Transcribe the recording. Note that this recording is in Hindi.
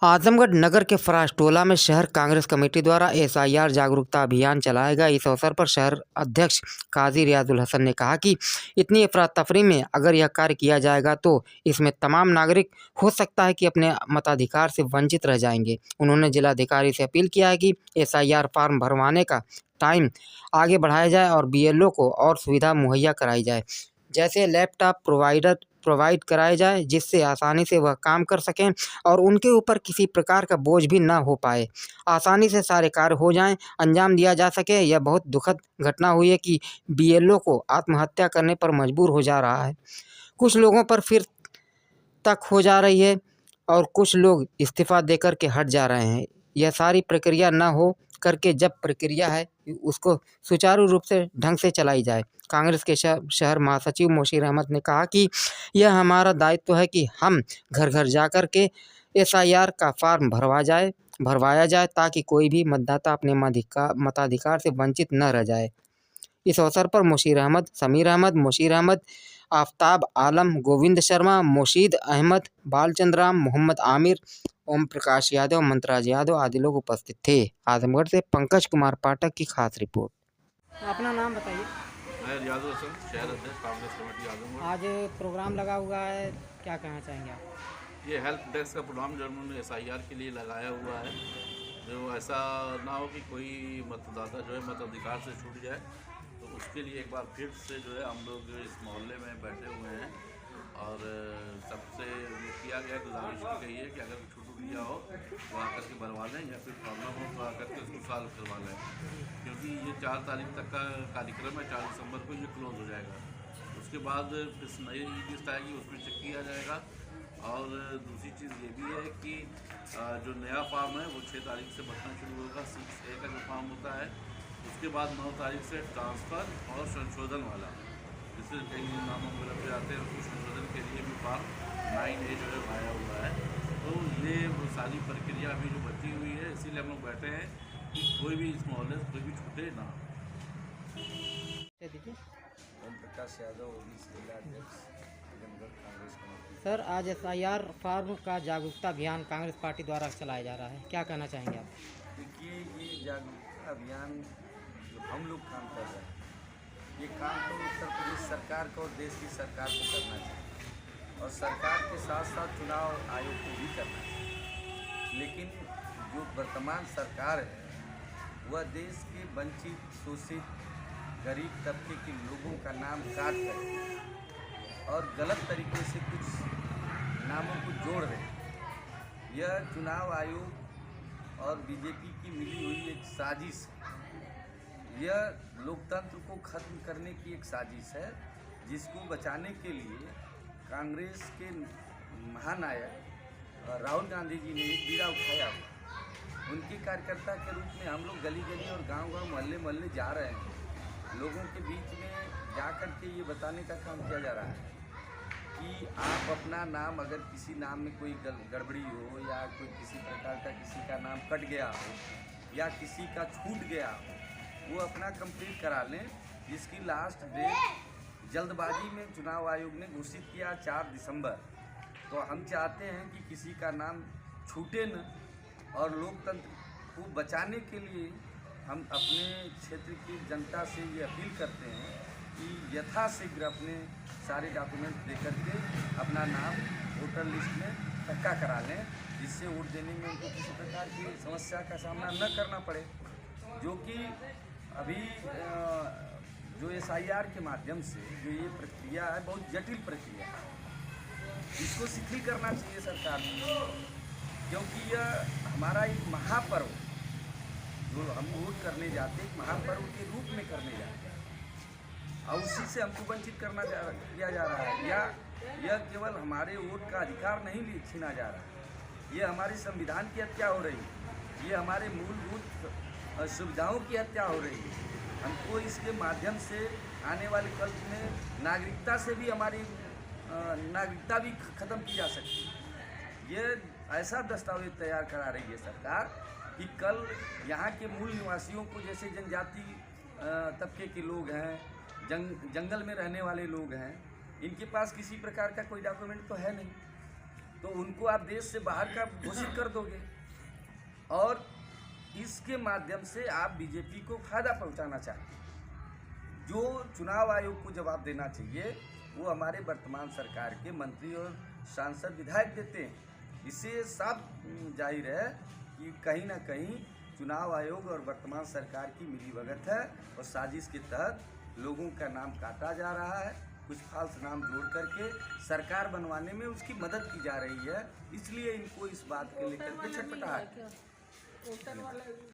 आजमगढ़ नगर के फराज टोला में शहर कांग्रेस कमेटी द्वारा एसआईआर जागरूकता अभियान चलाया गया। इस अवसर पर शहर अध्यक्ष काजी रियाजुल हसन ने कहा कि इतनी अफरा तफरी में अगर यह कार्य किया जाएगा तो इसमें तमाम नागरिक हो सकता है कि अपने मताधिकार से वंचित रह जाएंगे। उन्होंने जिलाधिकारी से अपील किया है कि एसआईआर फॉर्म भरवाने का टाइम आगे बढ़ाया जाए और बीएलओ को और सुविधा मुहैया कराई जाए, जैसे लैपटॉप प्रोवाइड कराए जाए, जिससे आसानी से वह काम कर सकें और उनके ऊपर किसी प्रकार का बोझ भी ना हो पाए, आसानी से सारे कार्य हो जाएं, अंजाम दिया जा सके। यह बहुत दुखद घटना हुई है कि बीएलओ को आत्महत्या करने पर मजबूर हो जा रहा है, कुछ लोगों पर फिर तक हो जा रही है और कुछ लोग इस्तीफ़ा देकर के हट जा रहे हैं। यह सारी प्रक्रिया न हो करके जब प्रक्रिया है उसको सुचारू रूप से ढंग से चलाई जाए। कांग्रेस के शहर महासचिव मोशीर अहमद ने कहा कि यह हमारा दायित्व है कि हम घर घर जाकर के एसआईआर का फॉर्म भरवाया जाए ताकि कोई भी मतदाता अपने मताधिकार से वंचित न रह जाए। इस अवसर पर मोशीर अहमद, समीर अहमद, मोशीर अहमद, आफ्ताब आलम, गोविंद शर्मा, मोशीद अहमद, बालचंद्र राम, मोहम्मद आमिर, ओम प्रकाश यादव, मंतराज यादव आदि लोग उपस्थित थे। आजमगढ़ से पंकज कुमार पाठक की खास रिपोर्ट। अपना नाम बताइए। मैं रियाजुल हसन, शहर अध्यक्ष कांग्रेस कमेटी आजमगढ़। आज प्रोग्राम लगा हुआ है, क्या कहना चाहेंगे आप? ये हेल्प डेस्क का प्रोग्राम जो उन्होंने एसआईआर के लिए लगाया हुआ है, जो ऐसा ना हो कि कोई मतदाता जो है मताधिकार से छूट जाए, तो उसके लिए एक बार फिर से जो है हम लोग इस मोहल्ले में बैठे हुए हैं और सबसे किया गया गुजारिश की गई है कि अगर छूट लिया हो तो आकर के भरवा लें या फिर प्रॉब्लम हो तो आकर के उसको सॉल्व करवा लें, क्योंकि ये 4 तारीख तक का कार्यक्रम है। 4 दिसंबर को ये क्लोज हो जाएगा। उसके बाद फिर नई लिस्ट आएगी, उसमें चेक किया जाएगा। और दूसरी चीज़ ये भी है कि जो नया फॉर्म है वो 6 तारीख से भरना शुरू होगा। 6A का जो फॉर्म होता है, उसके बाद 9 तारीख से ट्रांसफ़र और संशोधन वाला, जिससे कई नामों वगैरह पे आते हैं, उसको संशोधन के लिए भी फॉर्म 9A जो है आया हुआ है। तो ये वो सारी प्रक्रिया अभी जो बची हुई है, इसीलिए हम लोग बैठे हैं कि कोई भी इस मोहल्ले से कोई भी छूटे ना। ओम प्रकाश यादव, जिला अध्यक्ष आजमगढ़ कांग्रेस कमेटी। सर, आज एसआईआर फॉर्म का जागरूकता अभियान कांग्रेस पार्टी द्वारा चलाया जा रहा है, क्या कहना चाहेंगे आप? देखिए, ये जागरूकता अभियान जो हम लोग काम कर रहे हैं, ये काम तो उत्तर प्रदेश सरकार को और देश की सरकार को करना चाहिए और सरकार के साथ साथ चुनाव आयोग को भी करना चाहिए। लेकिन जो वर्तमान सरकार है वह देश के वंचित, शोषित, गरीब तबके के लोगों का नाम काट कर और गलत तरीके से कुछ नामों को जोड़ रहे हैं। यह चुनाव आयोग और बीजेपी की मिली हुई एक साजिश है। यह लोकतंत्र को खत्म करने की एक साजिश है, जिसको बचाने के लिए कांग्रेस के महानायक राहुल गांधी जी ने एक बीड़ा उठाया हुआ। उनके कार्यकर्ता के रूप में हम लोग गली गली और गांव-गांव, मोहल्ले-मोहल्ले जा रहे हैं। लोगों के बीच में जा कर के ये बताने का काम किया जा रहा है कि आप अपना नाम, अगर किसी नाम में कोई गड़बड़ी हो या कोई किसी प्रकार का किसी का नाम कट गया हो या किसी का छूट गया हो, वो अपना कंप्लीट करा लें, जिसकी लास्ट डेट जल्दबाजी में चुनाव आयोग ने घोषित किया 4 दिसंबर। तो हम चाहते हैं कि किसी का नाम छूटे न, और लोकतंत्र को बचाने के लिए हम अपने क्षेत्र की जनता से ये अपील करते हैं कि यथाशीघ्र अपने सारे डॉक्यूमेंट दे करके अपना नाम वोटर लिस्ट में पक्का करा लें, जिससे वोट देने में उनको किसी प्रकार की समस्या का सामना न करना पड़े। जो कि अभी जो एसआईआर के माध्यम से जो ये प्रक्रिया है, बहुत जटिल प्रक्रिया है। इसको शिथिल करना चाहिए सरकार को, क्योंकि यह हमारा एक महापर्व जो हम वोट करने जाते हैं, एक महापर्व के रूप में करने जाते हैं और उसी से हमको वंचित किया जा रहा है। या यह केवल हमारे वोट का अधिकार नहीं छीना जा रहा है, ये हमारे संविधान की हत्या हो रही है, ये हमारे मूलभूत सुविधाओं की हत्या हो रही है। हमको इसके माध्यम से आने वाले कल में नागरिकता से भी हमारी नागरिकता भी ख़त्म की जा सकती है। ये ऐसा दस्तावेज तैयार करा रही है सरकार कि कल यहाँ के मूल निवासियों को, जैसे जनजाति तबके के लोग हैं, जंगल में रहने वाले लोग हैं, इनके पास किसी प्रकार का कोई डॉक्यूमेंट तो है नहीं। तो उनको आप देश से बाहर का घोषित कर दोगे और इसके माध्यम से आप बीजेपी को फायदा पहुंचाना चाहते हैं। जो चुनाव आयोग को जवाब देना चाहिए वो हमारे वर्तमान सरकार के मंत्री और सांसद विधायक देते हैं। इससे साफ जाहिर है कि कहीं ना कहीं चुनाव आयोग और वर्तमान सरकार की मिलीभगत है और साजिश के तहत लोगों का नाम काटा जा रहा है, कुछ फाल्स नाम जोड़ करके सरकार बनवाने में उसकी मदद की जा रही है। इसलिए इनको इस बात के लेकर के छटपटाहट है।